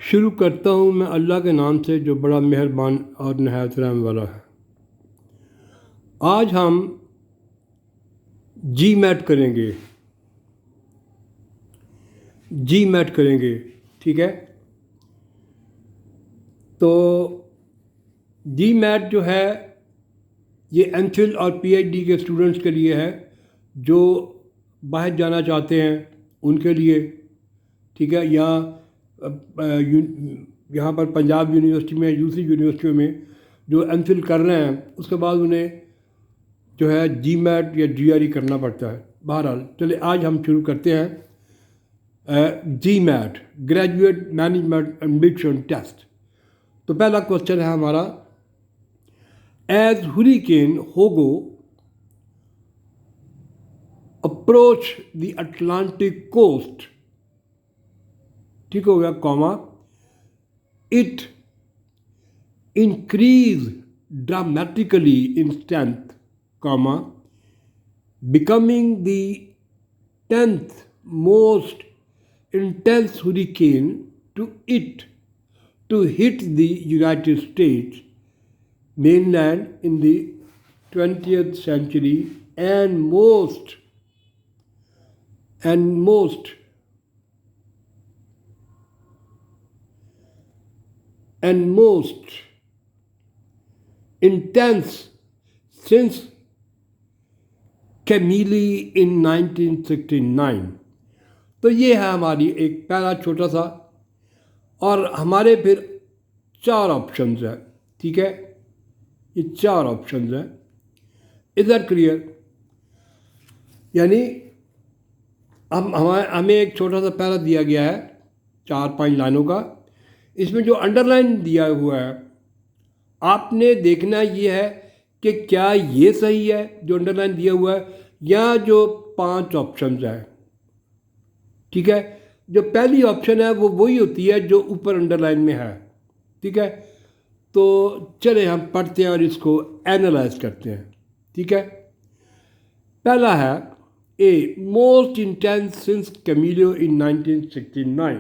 शुरू करता हूँ मैं अल्लाह के नाम से जो बड़ा मेहरबान और नहायत रहम वाला है। आज हम जी मैट करेंगे। ठीक है। तो जी मैट जो है ये एमफिल और पीएचडी के स्टूडेंट्स के लिए है जो बाहर जाना चाहते हैं उनके लिए। ठीक है। या यहाँ पर पंजाब यूनिवर्सिटी में, दूसरी यूनिवर्सिटियों में जो एमफिल कर रहे हैं उसके बाद उन्हें जो है जी मैट या जीआरई करना पड़ता है। बहरहाल चलिए आज हम शुरू करते हैं GMAT, graduate management ambition test. तो पहला क्वेश्चन है हमारा, as hurricane Hugo approach the Atlantic coast, ठीक हो गया, comma, it increase dramatically in strength, comma, becoming the 10th most intense hurricane to hit the United States mainland in the 20th century and most intense since Camille in 1969। तो ये है हमारी एक पहला छोटा सा, और हमारे फिर 4 ऑप्शंस हैं। ठीक है, ये 4 ऑप्शंस हैं। Is that clear? यानी हमें एक छोटा सा पैरा दिया गया है 4-5 लाइनों का। इसमें जो अंडरलाइन दिया हुआ है आपने देखना ये है कि क्या ये सही है जो अंडरलाइन दिया हुआ है या जो 5 ऑप्शंस है। ठीक है, जो पहली ऑप्शन है वो वही होती है जो ऊपर अंडरलाइन में है। ठीक है, तो चले हम पढ़ते हैं और इसको एनालाइज करते हैं। ठीक है, पहला है ए, most intense since Camillo in 1969।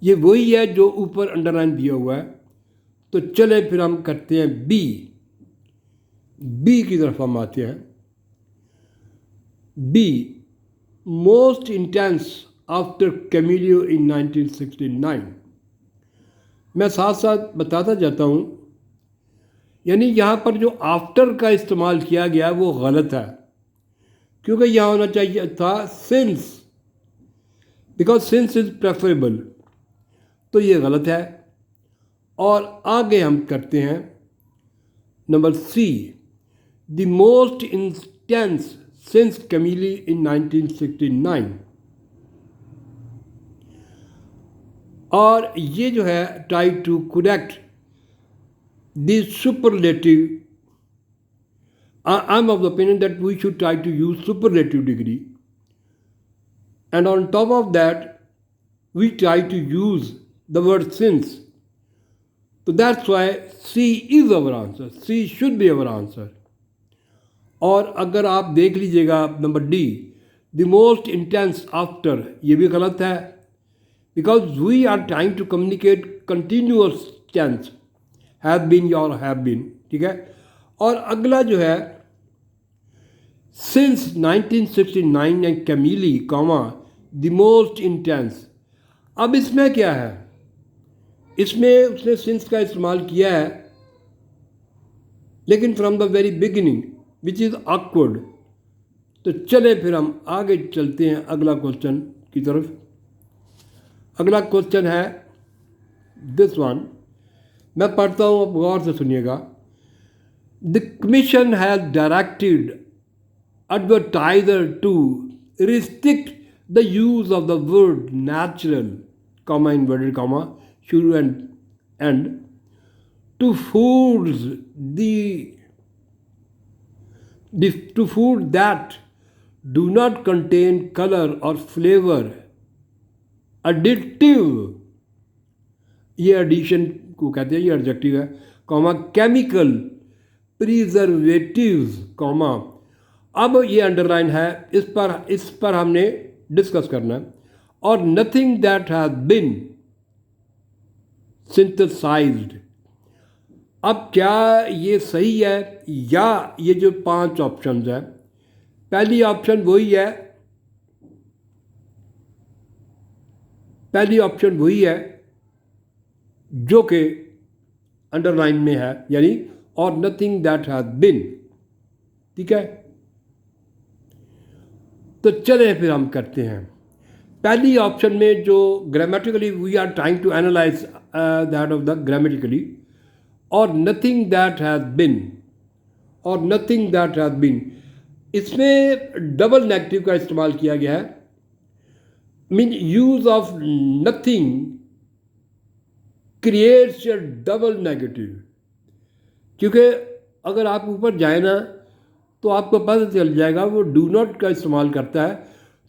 ये वही है जो ऊपर अंडरलाइन दिया हुआ है। तो चले फिर हम करते हैं बी की तरफ हम आते हैं। B, most intense after Camille in 1969। मैं साथ साथ बताता जाता हूँ, यानी यहाँ पर जो आफ्टर का इस्तेमाल किया गया वो गलत है, क्योंकि यहाँ होना चाहिए था since, because since is preferable. तो ये गलत है। और आगे हम करते हैं number C, the most intense since Camille in 1969। और ये जो है try to correct the superlative. I am of the opinion that we should try to use superlative degree, and on top of that we try to use the word since. तो that's why C is our answer, C should be our answer. और अगर आप देख लीजिएगा number D, the most intense after, ये भी गलत है, because we are trying to communicate continuous tense, have been और हैव बीन। ठीक है, और अगला जो है सिंस 1969 एंड कैमिली कॉमा द मोस्ट इंटेंस। अब इसमें क्या है, इसमें उसने सिंस का इस्तेमाल किया है लेकिन from the very beginning, which is awkward. तो चले फिर हम आगे चलते हैं अगला क्वेश्चन की तरफ। अगला क्वेश्चन है दिस वन, मैं पढ़ता हूँ, अब गौर से सुनिएगा। The commission has directed advertiser to restrict the use of the word natural, comma inverted comma, शुरू and to foods to food that do not contain color or flavor additive, ये addition को कहते हैं, ये एडजेक्टिव है, comma chemical preservatives, comma. अब ये underline है, इस पर हमने डिस्कस करना है। और nothing that has been synthesised. अब क्या ये सही है, या ये जो 5 ऑप्शंस है, पहली ऑप्शन वही है, पहली ऑप्शन वही है जो कि अंडरलाइन में है, यानी और नथिंग दैट हैज बिन। ठीक है, तो चले फिर हम करते हैं। पहली ऑप्शन में जो grammatically we are trying to analyse that of the grammatically, और नथिंग दैट हैज बिन, और नथिंग दैट हैज बिन, इसमें डबल नेगेटिव का इस्तेमाल किया गया है। Mean use of nothing creates a double negative, क्योंकि अगर आप ऊपर जाए ना तो आपको पता चल जाएगा वो डू नॉट का इस्तेमाल करता है,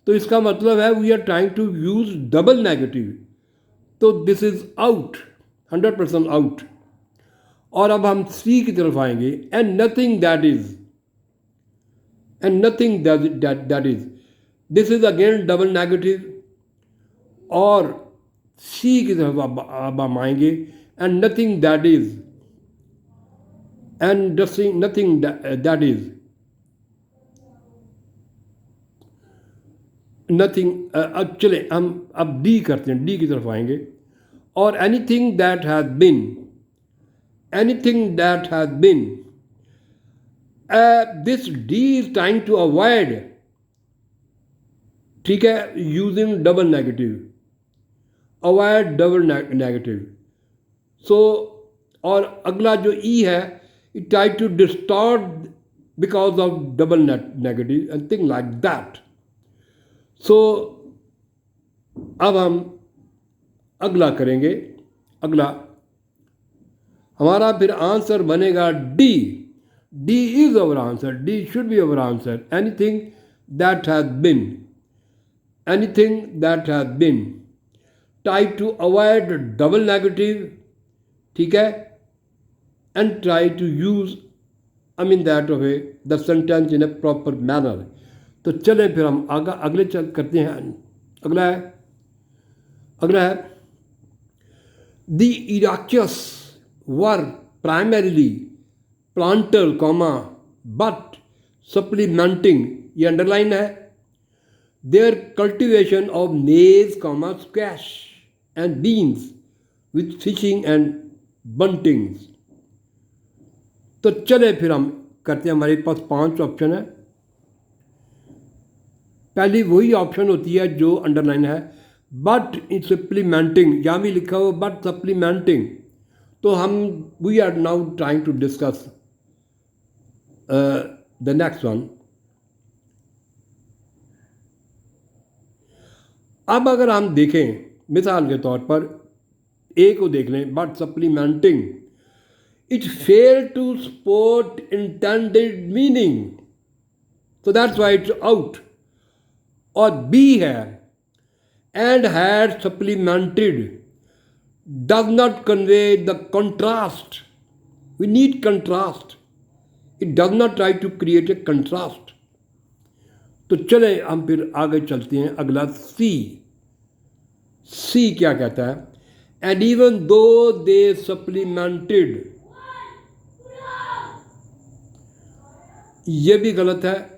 तो इसका मतलब है we are trying to use double negative, तो दिस इज आउट, 100% आउट। और अब हम सी की तरफ आएंगे, and nothing that is, and nothing that is, this is again double negative. और सी की तरफ अब हम आएंगे, and nothing that is, and nothing that is nothing. अब चले हम अब डी करते हैं, डी की तरफ आएंगे, और anything that has been, anything that has been, this D is trying to avoid, ठीक है, using double negative, avoid double negative. So और अगला जो ई है, it try to distort because of double negative and thing like that. So अब हम अगला करेंगे। अगला हमारा फिर आंसर बनेगा D. D is our answer, D should be our answer. Anything that has been, anything that has been, try to avoid double negative, ठीक है, and try to use that of a the sentence in a proper manner. तो चलें फिर हम अगले करते हैं। अगला है the Iroquois were primarily planter comma but supplementing, ये अंडरलाइन है, their cultivation of maize comma squash and beans with fishing and hunting. तो चले फिर हम करते हैं, हमारे पास 5 ऑप्शन है। पहली वही ऑप्शन होती है जो अंडरलाइन है, बट सप्लीमेंटिंग, यहाँ भी लिखा हुआ बट सप्लीमेंटिंग। तो हम we are now trying to discuss the next one. अब अगर हम देखें मिसाल के तौर पर ए को देख लें, but supplementing, it fail to support intended meaning, so that's why it's out. और B है and had supplemented does not convey the contrast. We need contrast. It does not try to create a contrast. तो चले हम फिर आगे चलते हैं। अगला C क्या कहता है? And even though they supplemented, ये भी गलत है।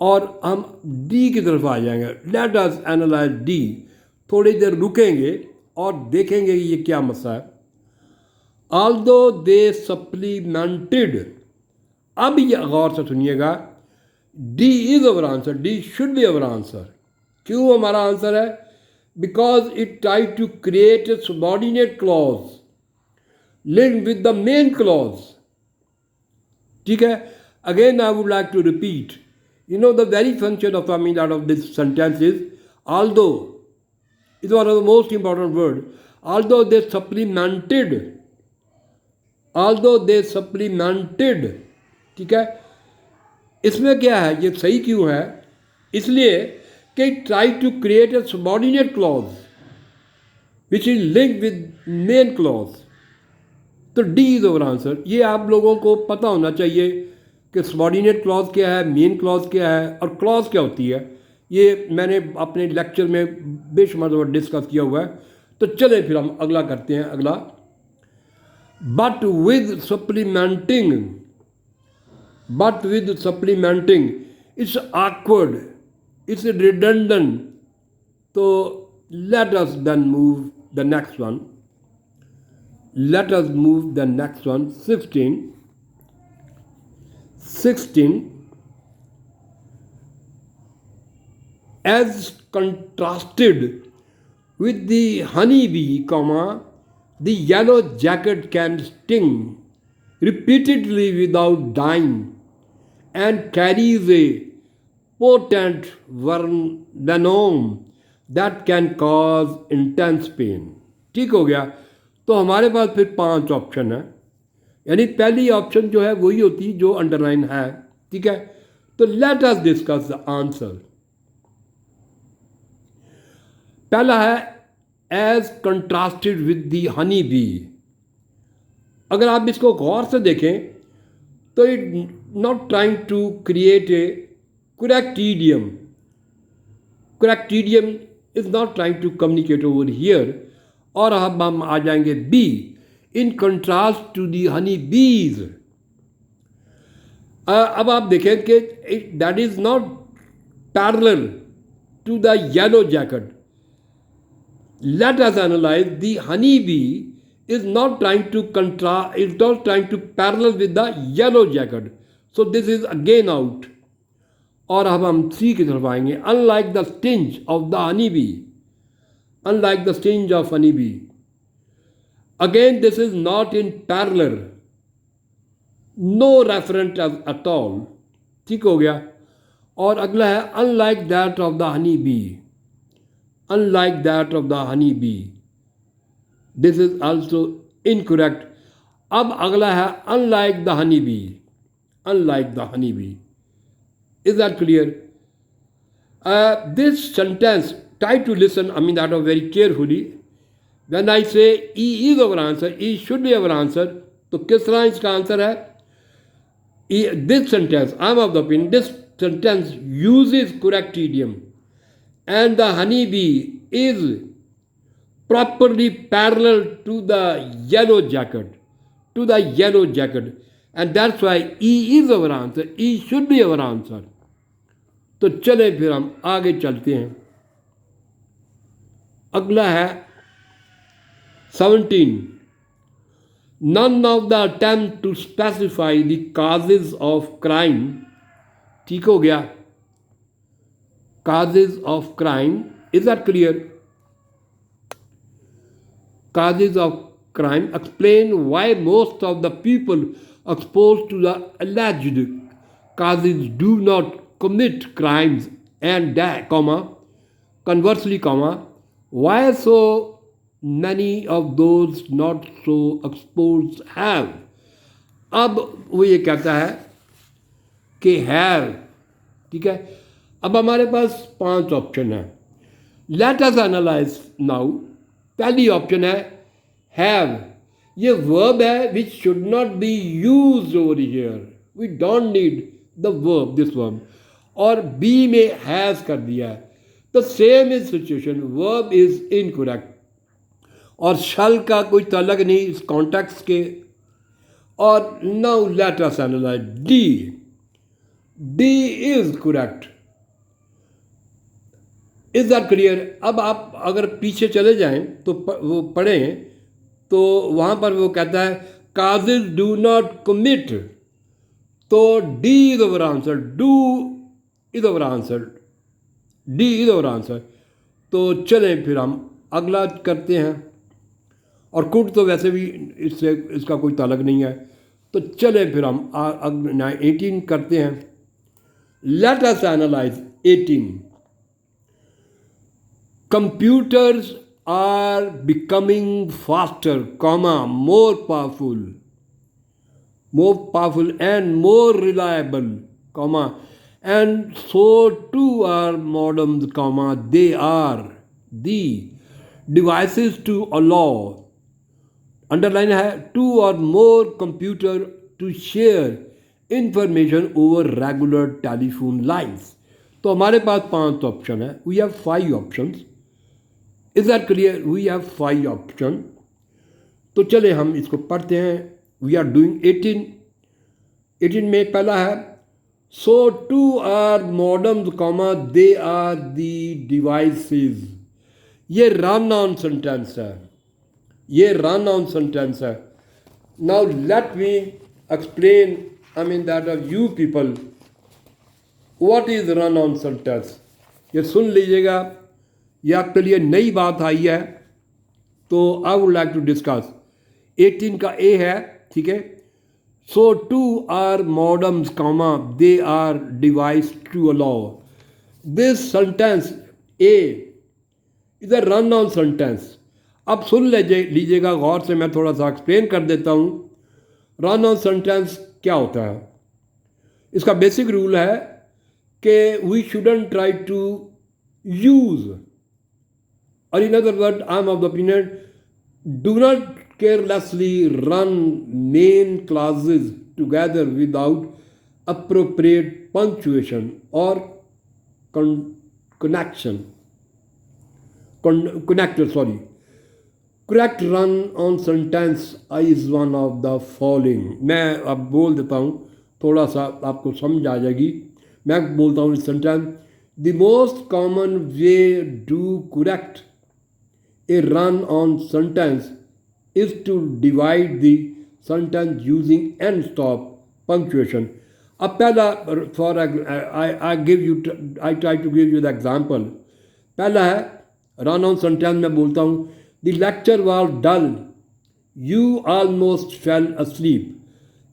और हम डी की तरफ आ जाएंगे। Late us analyse D. थोड़ी देर रुकेंगे और देखेंगे कि ये क्या मसला है। ऑल्दो दे सप्लीमेंटेड, अब ये गौर से सुनिएगा, D is our answer, D should be our answer. क्यों हमारा आंसर है? Because it try to create a subordinate clause linked with the main clause. ठीक है, again I would like to repeat, you know, the very function of that of this sentence is, although is one of the most important word, although they supplemented, ठीक है, इसमें क्या है, ये सही क्यों है? इसलिए कि try to create a subordinate clause which is linked with main clause. तो डी इज अवर आंसर। ये आप लोगों को पता होना चाहिए कि सबॉर्डिनेट क्लॉज क्या है, मेन क्लॉज क्या है और क्लॉज क्या होती है। ये मैंने अपने लेक्चर में बेशुमार डिस्कस किया हुआ है। तो चले फिर हम अगला करते हैं। अगला, but with supplementing it's awkward, it's redundant. So let us then move the next one. Let us move the next one. 16. As contrasted with the honeybee, the yellow jacket can sting repeatedly without dying and carries a potent venom that can cause intense pain. ठीक हो गया। तो हमारे पास फिर 5 option है, यानी पहली option जो है वही होती जो अंडरलाइन है। ठीक है, तो let us discuss the answer. पहला है as contrasted with the honey bee. अगर आप इसको गौर से देखें तो it not trying to create a correct idiom. Correct idiom is not trying to communicate over here. और अब हम आ जाएंगे B, in contrast to the honey bees. अब आप देखें कि that is not parallel to the yellow jacket. Let us analyse the honey bee is not trying to contrast, is not trying to parallel with the yellow jacket. So this is again out. और अब हम C की तरफ आएंगे। Unlike the stings of the honey bee, unlike the stings of honey bee, again this is not in parallel, no referent at all. ठीक हो गया। और अगला है unlike that of the honey bee, unlike that of the honey bee, this is also incorrect. अब अगला है unlike the honey bee, unlike the honey bee. Is that clear? This sentence, try to listen, I mean that very carefully. When I say E is our answer, E should be our answer. तो किस तरह इसका answer है? This sentence, I am of the opinion, this sentence uses correct idiom. And the honeybee is properly parallel to the yellow jacket, to the yellow jacket. And that's why E is our answer. E should be our answer. तो चले फिर हम आगे चलते हैं। अगला है 17. None of the attempt to specify the causes of crime. ठीक हो गया, causes of crime. Is that clear? Causes of crime explain why most of the people exposed to the alleged causes do not commit crimes and die, conversely, why so many of those not so exposed have. अब वो ये कहता है कि have, ठीक है। अब हमारे पास 5 ऑप्शन है। Let us analyse now. पहली ऑप्शन है have, ये वर्ब है which should not be used over here, we don't need the verb, this verb, और बी में हैज़ कर दिया है। तो same is situation, verb is incorrect और शल का कोई तलक नहीं इस कॉन्टेक्स्ट के। और now let us analyse D, D is correct. Is that clear? अब आप अगर पीछे चले जाएं तो वो पढ़ें तो वहाँ पर वो कहता है काजेज डू नॉट कमिट, तो D is our answer, do is our answer, D is our answer. तो चलें फिर हम अगला करते हैं। और कुड तो वैसे भी इससे इसका कोई ताल्लुक नहीं है। तो चलें फिर हम 18 करते हैं। Late us analyse 18. Computers are becoming faster, more powerful and more reliable, and so too are modems, they are the devices to allow, underline है, 2 or more computer to share information over regular telephone lines. तो हमारे पास 5 option है. We have 5 options. Is that clear? We have 5 option. तो चले हम इसको पढ़ते हैं. वी आर डूइंग 18 में पहला है so two are modems comma they are the devices. ये रन ऑन सेंटेंस है. ये रन ऑन सेंटेंस है. Now let me explain, I mean that of you people, what is run on sentence. ये सुन लीजिएगा, ये आपके लिए नई बात आई है. तो I would like to discuss. 18 का ए है, ठीक है. So two are modems comma they are device to allow. This sentence A is a run on sentence. अब सुन लीजिएगा गौर से, मैं थोड़ा सा एक्सप्लेन कर देता हूँ. रन ऑन सेंटेंस क्या होता है. इसका बेसिक रूल है कि we shouldn't try to use, और in other word I am of the opinion, do not carelessly run main clauses together without appropriate punctuation or connector. Correct run on sentence is one of the following. मैं अब बोल देता हूँ, थोड़ा सा आपको समझ आ जाएगी. मैं बोलता हूँ इस sentence. The most common way to correct a run on sentence is to divide the sentence using end stop punctuation. अब पहला, for I try to give you the example. पहला है रन ऑन सेंटेंस. मैं बोलता हूँ the lecture was dull, you almost fell asleep.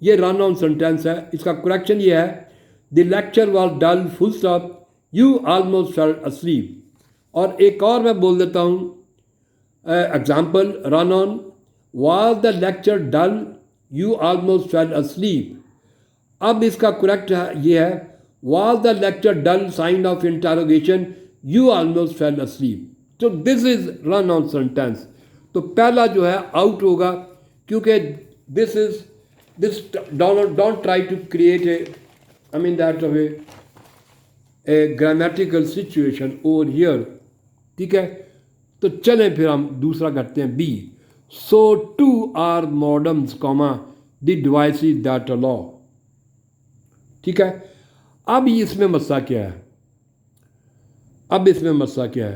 ये run on sentence है. इसका करेक्शन ये है the lecture was dull full stop, you almost fell asleep. और एक और मैं बोल देता हूँ example. Run on Was the lecture dull? You almost fell asleep. अब इसका करेक्ट ये है Was the lecture dull? Sign of interrogation. You almost fell asleep. So this is run on sentence. तो पहला जो है आउट होगा, क्योंकि this don't try to create that a grammatical situation over here. ठीक है. तो चलें फिर हम दूसरा करते हैं. B. So two are modems, the devices that allow. ठीक है. अब इसमें मसला क्या है?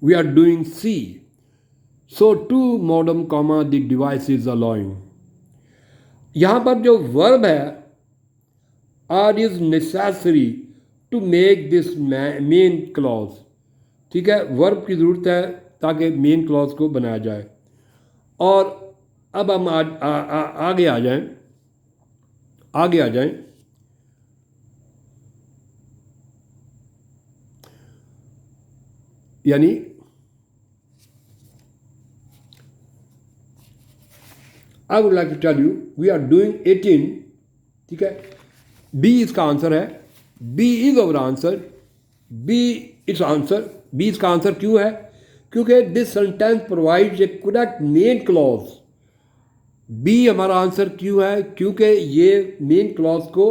We are doing C. So two modem, the devices allowing. यहाँ पर जो verb है are is necessary to make this main clause. ठीक है. verb की ज़रूरत है ताकि मेन क्लॉज को बनाया जाए. और अब हम आगे आ जाएं. यानी I would like to tell you we are doing 18. ठीक है. बी इसका आंसर है. B is our answer. B it's answer. B इसका आंसर क्यों है? क्योंकि this sentence provides a correct main clause. B हमारा आंसर क्यों है? क्योंकि ये मेन क्लॉज को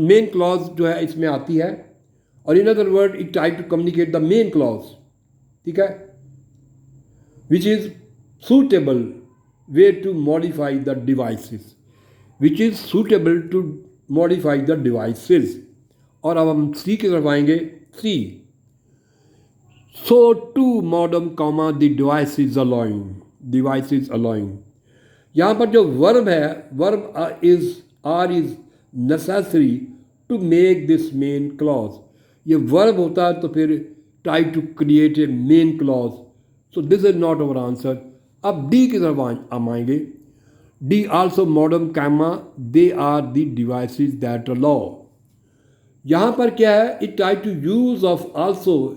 मेन क्लॉज जो है इसमें आती है, और in other word it try to communicate the main clause. ठीक है. विच is suitable way to modify the devices. और अब हम सी की तरफ आएंगे. सी. So two modem, the devices allowing. यहाँ पर जो verb है, verb is necessary to make this main clause. ये verb होता है तो फिर try to create a main clause. So this is not our answer. अब D की तरफ हम आएंगे. D also modem, they are the devices that allow. यहाँ पर क्या है? It try to use of also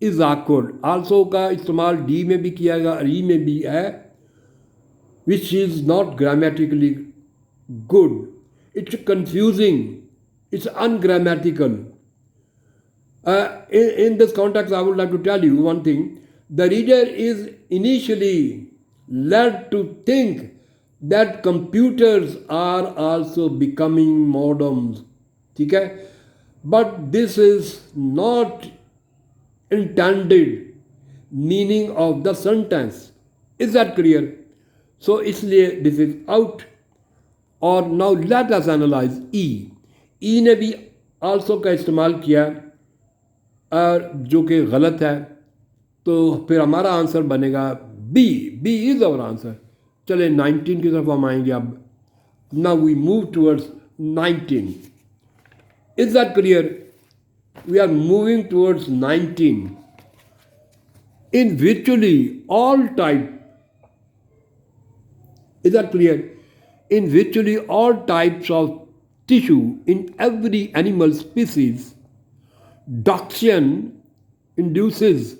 is awkward. also का इस्तेमाल डी में भी किया गया, री में भी है, which is not grammatically good. It's confusing. It's ungrammatical. In this context, I would like to tell you one thing. The reader is initially led to think that computers are also becoming moderns, ठीक है, but this is not intended meaning of the sentence. Is that clear? So इसलिए this is out. और now let us analyze E. E ने भी also का इस्तेमाल किया और जो कि गलत है, तो फिर हमारा आंसर बनेगा B. B is our answer. चले 19 की तरफ हम आएंगे अब. Now we move towards 19. Is that clear? We are moving towards 19. In virtually all type, is that clear? In virtually all types of tissue in every animal species, duction induces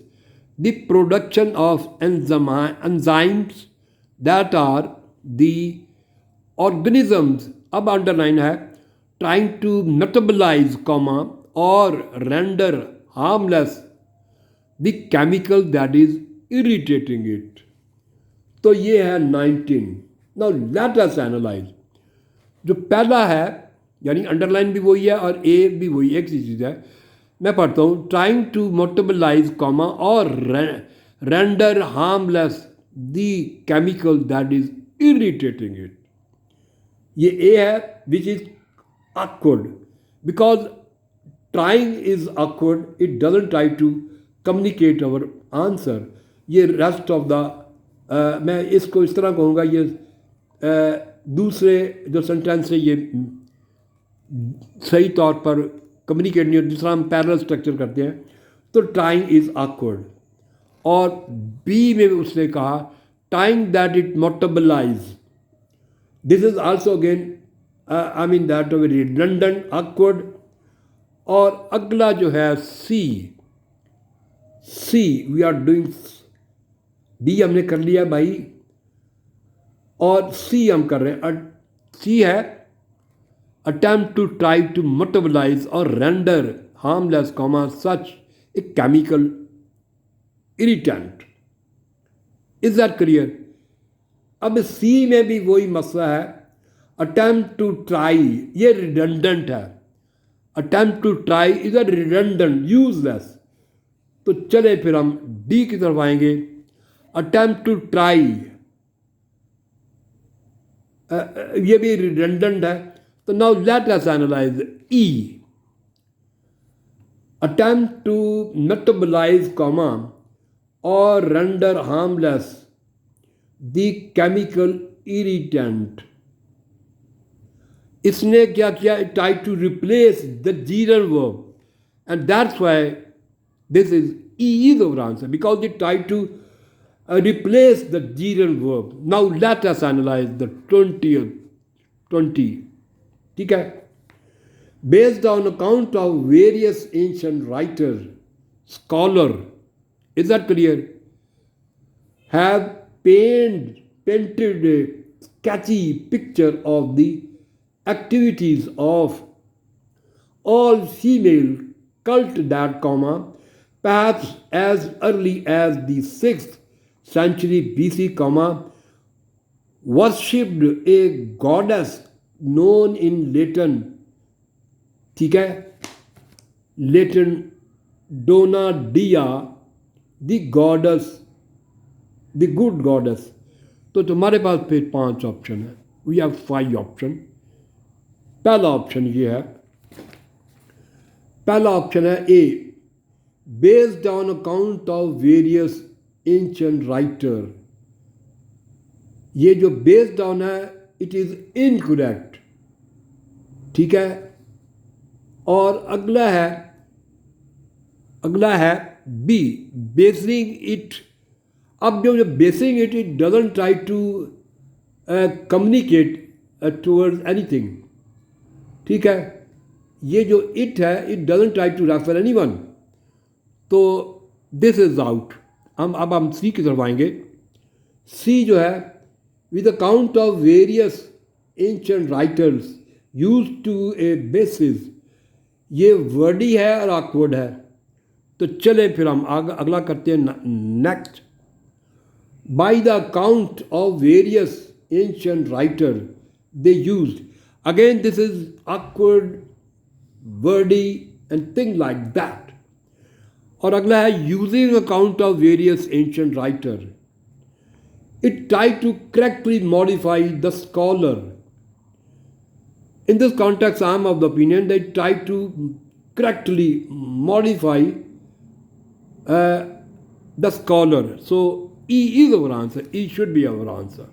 the production of enzymes that are the organisms, अब underline है, trying to metabolize, or render harmless the chemical that is irritating it. तो ये है 19. Now let us analyze. जो पहला है यानी underline भी वही है और ए भी वही एक सी चीज़ है. मैं पढ़ता हूँ, ट्राइंग टू मोटेबलाइज और render harmless the chemical that is irritating it. ये ए है which is awkward because trying is awkward. It doesn't try to communicate our answer. ये rest of the मैं इसको इस तरह कहूँगा, ये दूसरे जो सेंटेंस है ये सही तौर पर कम्युनिकेट नहीं हो, जिस तरह हम पैरेलल स्ट्रक्चर करते हैं. तो ट्राइंग इज़ awkward. और बी में उसने कहा tying that it mobilise. This is also again I mean that very redundant, awkward. और अगला जो है C. C we are doing, B हमने कर लिया भाई और सी हम कर रहे हैं. सी है attempt to try to metabolize or render harmless, such a chemical irritant. Is that clear? अब सी में भी वही मसला है, attempt to try, ये redundant है. attempt to try is a redundant, useless. तो चले फिर हम डी की तरफ आएंगे. attempt to try ये भी redundant है. So now let us analyze E. Attempt to metabolize, or render harmless the chemical irritant. इसने क्या किया? It tried to replace the gerund verb, and that's why this is E is our answer, because it tried to replace the gerund verb. Now let us analyze the 20. ठीक है. Based on account of various ancient writers, scholar, is that clear, have painted a sketchy picture of the activities of all female cult that, perhaps as early as the 6th century BC, worshipped a goddess known in Latin, ठीक है, Latin Donna Dea, the goddess, the good goddess. तो तुम्हारे पास फिर 5 option है. We have 5 option. पहला option ये है, पहला ऑप्शन है A, based on account of various ancient writer. ये जो बेस्ड ऑन है इट इज़ इनकरेक्ट. ठीक है. और अगला है बी, बेसिंग इट. अब जो basing it doesn't try to communicate towards anything. ठीक है. ये जो इट है it doesn't try to refer anyone. तो दिस इज आउट. अब हम सी की तरफ आएंगे. सी जो है with account of various ancient writers used to a basis, ये वर्डी है और awkward है. तो चले फिर हम अगला करते हैं. Next, by the account of various ancient writer they used. Again, this is awkward, wordy and things like that. और अगला है using account of various ancient writer. It tried to correctly modify the scholar. In this context, I am of the opinion that it tried to correctly modify the scholar. So, E is our answer. E should be our answer.